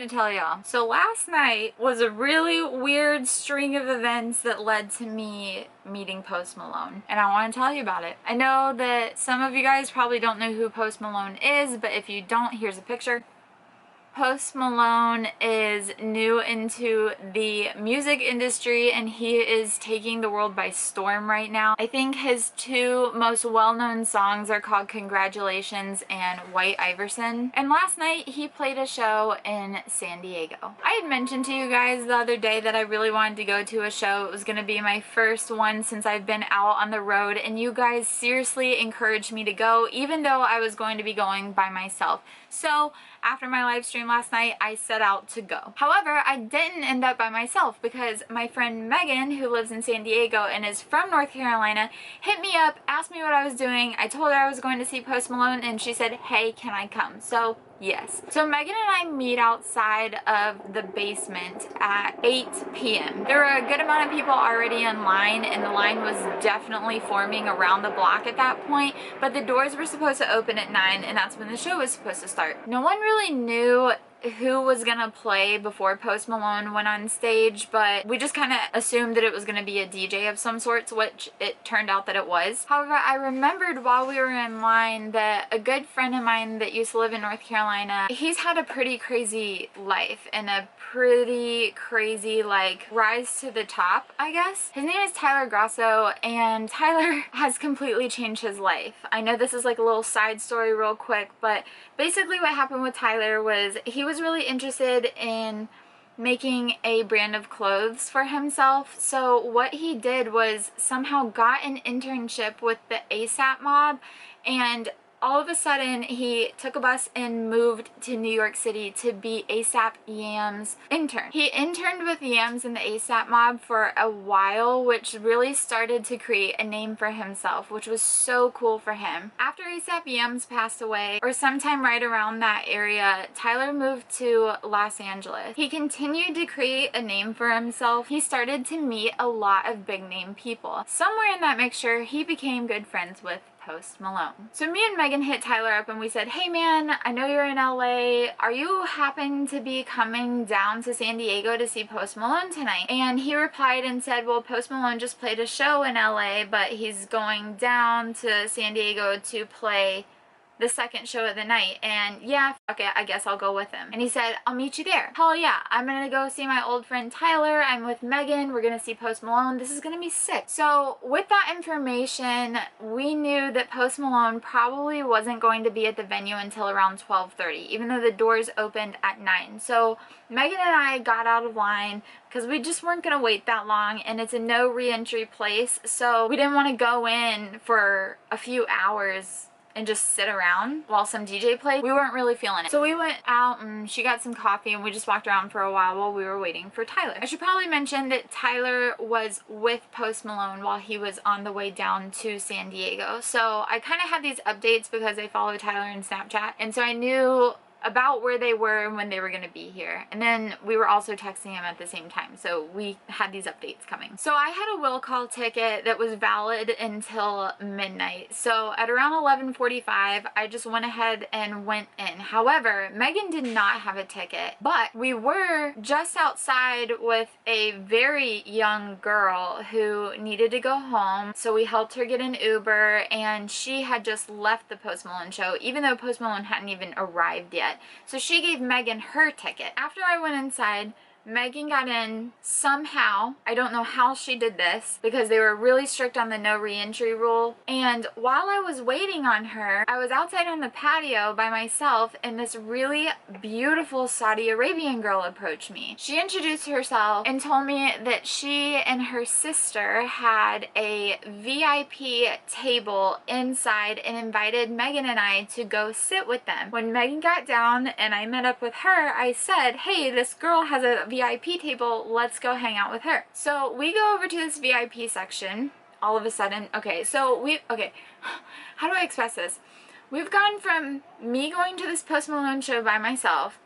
to tell y'all. So last night was a really weird string of events that led to me meeting Post Malone, and I want to tell you about it. I know that some of you guys probably don't know who Post Malone is, but if you don't, here's a picture. Post Malone is new into the music industry and he is taking the world by storm right now. I think his two most well-known songs are called Congratulations and White Iverson. And last night he played a show in San Diego. I had mentioned to you guys the other day that I really wanted to go to a show. It was going to be my first one since I've been out on the road, and you guys seriously encouraged me to go even though I was going to be going by myself. So after my live stream last night, I set out to go. However, I didn't end up by myself because my friend Megan, who lives in San Diego and is from North Carolina, hit me up, asked me what I was doing. I told her I was going to see Post Malone and she said, hey, can I come? So yes. So Megan and I meet outside of the basement at 8 p.m. There were a good amount of people already in line, and the line was definitely forming around the block at that point, but the doors were supposed to open at 9 and that's when the show was supposed to start. No one really knew who was gonna play before Post Malone went on stage, but we just kind of assumed that it was gonna be a DJ of some sorts, which it turned out that it was. However, I remembered while we were in line that a good friend of mine that used to live in North Carolina, he's had a pretty crazy life and a pretty crazy like rise to the top, I guess. His name is Tyler Grasso, and Tyler has completely changed his life. I know this is like a little side story real quick, but basically what happened with Tyler was he was really interested in making a brand of clothes for himself. So what he did was somehow got an internship with the ASAP mob, and all of a sudden he took a bus and moved to New York City to be ASAP Yam's intern. He interned with Yams and the ASAP mob for a while, which really started to create a name for himself, which was so cool for him. After ASAP Yams passed away, or sometime right around that area, Tyler moved to Los Angeles. He continued to create a name for himself. He started to meet a lot of big name people. Somewhere in that mixture, he became good friends with Post Malone. So me and Megan hit Tyler up and we said, hey man, I know you're in LA. Are you happen to be coming down to San Diego to see Post Malone tonight? And he replied and said, well, Post Malone just played a show in LA, but he's going down to San Diego to play the second show of the night, and yeah, okay, I guess I'll go with him. And he said, I'll meet you there. Hell yeah, I'm gonna go see my old friend Tyler. I'm with Megan. We're gonna see Post Malone. This is gonna be sick. So with that information, we knew that Post Malone probably wasn't going to be at the venue until around 12:30, even though the doors opened at 9. So Megan and I got out of line because we just weren't gonna wait that long, and it's a no re-entry place, so we didn't want to go in for a few hours and just sit around while some DJ played. We weren't really feeling it. So we went out and she got some coffee and we just walked around for a while we were waiting for Tyler. I should probably mention that Tyler was with Post Malone while he was on the way down to San Diego. So I kind of had these updates because I follow Tyler in Snapchat, and so I knew about where they were and when they were going to be here. And then we were also texting him at the same time, so we had these updates coming. So I had a will call ticket that was valid until midnight. So at around 11:45, I just went ahead and went in. However, Megan did not have a ticket, but we were just outside with a very young girl who needed to go home. So we helped her get an Uber, and she had just left the Post Malone show, even though Post Malone hadn't even arrived yet. So she gave Megan her ticket. After I went inside, Megan got in somehow. I don't know how she did this because they were really strict on the no re-entry rule. And while I was waiting on her, I was outside on the patio by myself, and this really beautiful Saudi Arabian girl approached me. She introduced herself and told me that she and her sister had a VIP table inside and invited Megan and I to go sit with them. When Megan got down and I met up with her, I said, hey, this girl has a VIP table, let's go hang out with her. So we go over to this VIP section all of a sudden. Okay, how do I express this? We've gone from me going to this Post Malone show by myself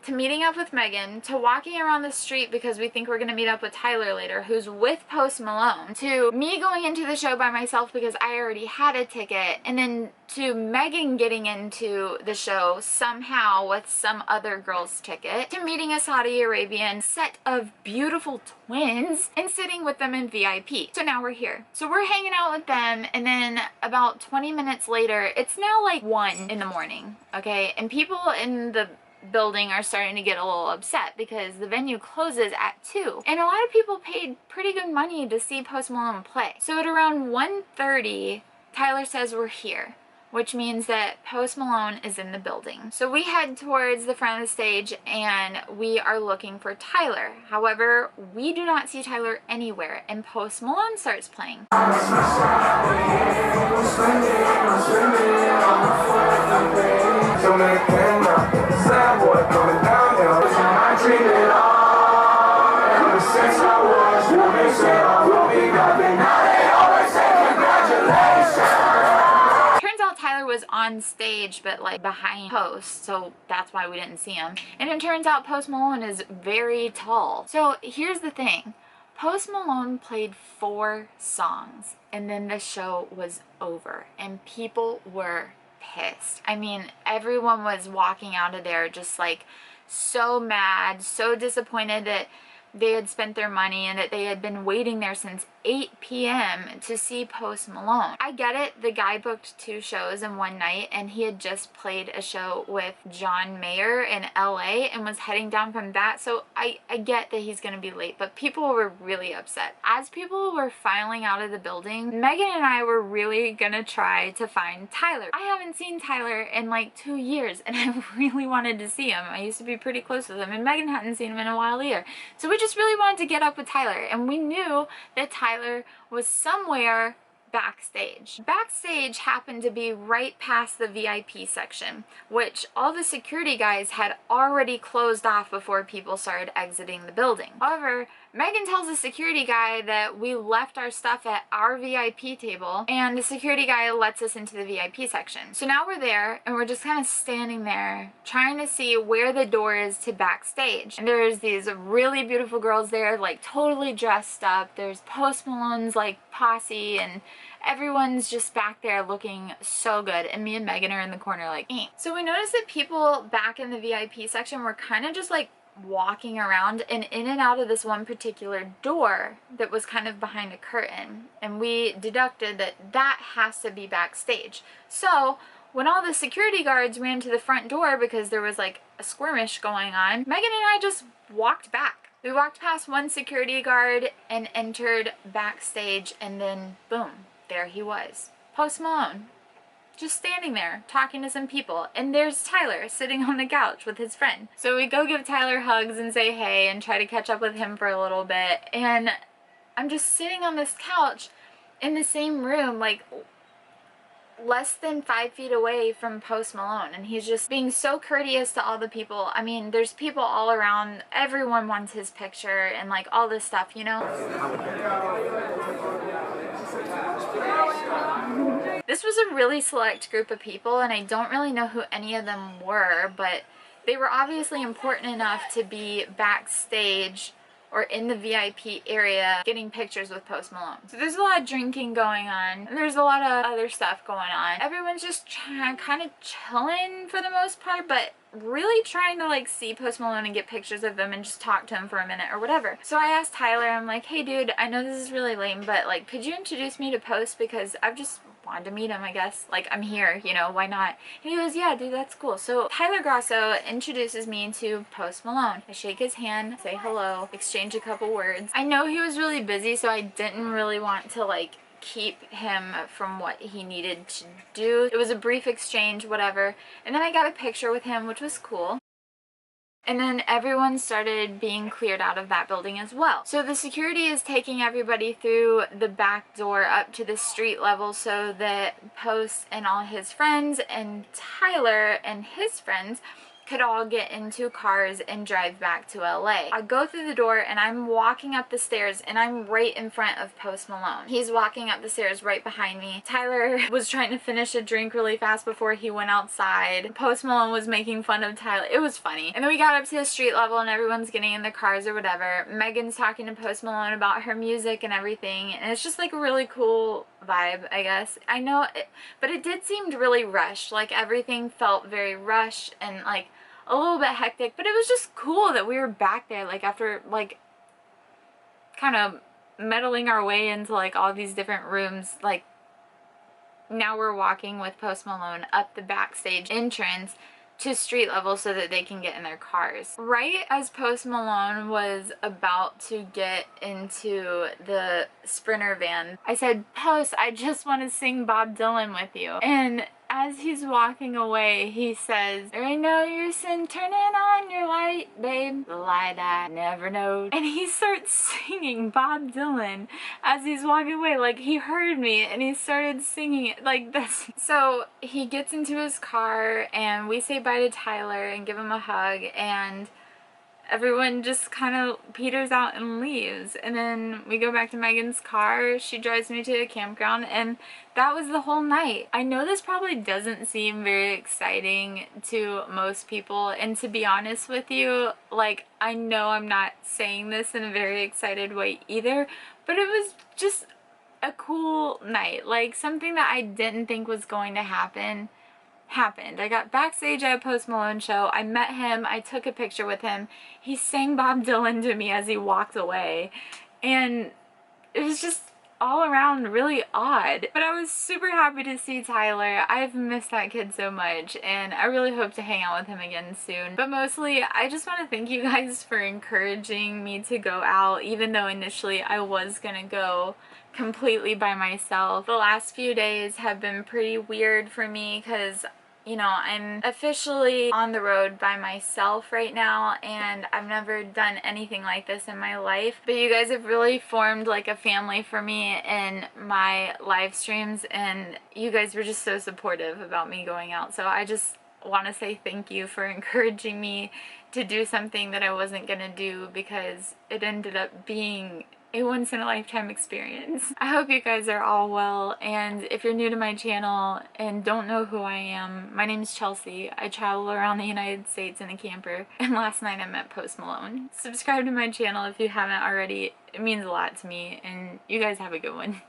to meeting up with Megan, to walking around the street because we think we're going to meet up with Tyler later, who's with Post Malone, to me going into the show by myself because I already had a ticket, and then to Megan getting into the show somehow with some other girl's ticket, to meeting a Saudi Arabian set of beautiful twins and sitting with them in VIP. So now we're here. So we're hanging out with them, and then about 20 minutes later, it's now like 1 in the morning, okay? And people in the building are starting to get a little upset because the venue closes at 2, and a lot of people paid pretty good money to see Post Malone play. So at around 1:30, Tyler says we're here, which means that Post Malone is in the building. So we head towards the front of the stage and we are looking for Tyler. However, we do not see Tyler anywhere, and Post Malone starts playing. Tyler was on stage but like behind Post, so that's why we didn't see him. And it turns out Post Malone is very tall. So here's the thing. Post Malone played 4 songs and then the show was over and people were pissed. I mean, everyone was walking out of there just like so mad, so disappointed that they had spent their money and that they had been waiting there since 8 p.m. to see Post Malone. I get it, the guy booked 2 shows in one night and he had just played a show with John Mayer in LA and was heading down from that, so I get that he's gonna be late, but people were really upset. As people were filing out of the building, Megan and I were really gonna try to find Tyler. I haven't seen Tyler in like 2 years and I really wanted to see him. I used to be pretty close with him and Megan hadn't seen him in a while either. So we just really wanted to get up with Tyler, and we knew that Tyler was somewhere backstage. Backstage happened to be right past the VIP section, which all the security guys had already closed off before people started exiting the building. However, Megan tells the security guy that we left our stuff at our VIP table, and the security guy lets us into the VIP section. So now we're there, and we're just kind of standing there trying to see where the door is to backstage. And there's these really beautiful girls there, like totally dressed up. There's Post Malone's like posse, and everyone's just back there looking so good, and me and Megan are in the corner like, eh. So we noticed that people back in the VIP section were kind of just like walking around and in and out of this one particular door that was kind of behind a curtain, and we deducted that that has to be backstage. So when all the security guards ran to the front door because there was like a skirmish going on, Megan and I just walked back. We walked past one security guard and entered backstage, and then boom, there he was, Post Malone, just standing there talking to some people, and there's Tyler sitting on the couch with his friend. So we go give Tyler hugs and say hey and try to catch up with him for a little bit, and I'm just sitting on this couch in the same room, like less than 5 feet away from Post Malone, and he's just being so courteous to all the people. I mean, there's people all around, everyone wants his picture and like all this stuff, you know? This was a really select group of people, and I don't really know who any of them were, but they were obviously important enough to be backstage or in the VIP area getting pictures with Post Malone. So there's a lot of drinking going on, and there's a lot of other stuff going on. Everyone's just kind of chilling for the most part, but really trying to like see Post Malone and get pictures of him and just talk to him for a minute or whatever. So I asked Tyler, I'm like, hey dude, I know this is really lame, but like, could you introduce me to Post, because I've just wanted to meet him, I guess. Like, I'm here, you know, why not? And he goes, yeah, dude, that's cool. So Tyler Grasso introduces me to Post Malone. I shake his hand, say hello, exchange a couple words. I know he was really busy, so I didn't really want to like keep him from what he needed to do. It was a brief exchange, whatever. And then I got a picture with him, which was cool. And then everyone started being cleared out of that building as well. So the security is taking everybody through the back door up to the street level so that Post and all his friends and Tyler and his friends could all get into cars and drive back to LA. I go through the door and I'm walking up the stairs and I'm right in front of Post Malone. He's walking up the stairs right behind me. Tyler was trying to finish a drink really fast before he went outside. Post Malone was making fun of Tyler. It was funny. And then we got up to the street level and everyone's getting in the cars or whatever. Megan's talking to Post Malone about her music and everything, and it's just like a really cool vibe, I guess. I know it, but it did seem really rushed. Like everything felt very rushed and like a little bit hectic, but it was just cool that we were back there, like after like kind of meddling our way into like all these different rooms. Like now we're walking with Post Malone up the Backstage entrance to street level so that they can get in their cars. Right as Post Malone was about to get into the Sprinter van, I said, "Post, I just want to sing Bob Dylan with you." And as he's walking away, he says, "There ain't no use in turning on your light, babe, the light I never knowed." And he starts singing Bob Dylan as he's walking away. Like, he heard me and he started singing it like this. So he gets into his car and we say bye to Tyler and give him a hug, and everyone just kind of peters out and leaves. And then we go back to Megan's car. She drives me to the campground, and that was the whole night. I know this probably doesn't seem very exciting to most people, and to be honest with you, like, I know I'm not saying this in a very excited way either, but it was just a cool night. Like, something that I didn't think was going to happen happened. I got backstage at a Post Malone show. I met him. I took a picture with him. He sang Bob Dylan to me as he walked away, and it was just all around really odd. But I was super happy to see Tyler. I've missed that kid so much, and I really hope to hang out with him again soon. But mostly, I just want to thank you guys for encouraging me to go out, even though initially I was gonna go completely by myself. The last few days have been pretty weird for me because, you know, I'm officially on the road by myself right now, and I've never done anything like this in my life. But you guys have really formed like a family for me in my live streams, and you guys were just so supportive about me going out. So I just want to say thank you for encouraging me to do something that I wasn't gonna do, because it ended up being a once-in-a-lifetime experience. I hope you guys are all well, and if you're new to my channel and don't know who I am, my name is Chelsea. I travel around the United States in a camper, and last night I met Post Malone. Subscribe to my channel if you haven't already. It means a lot to me, and you guys have a good one.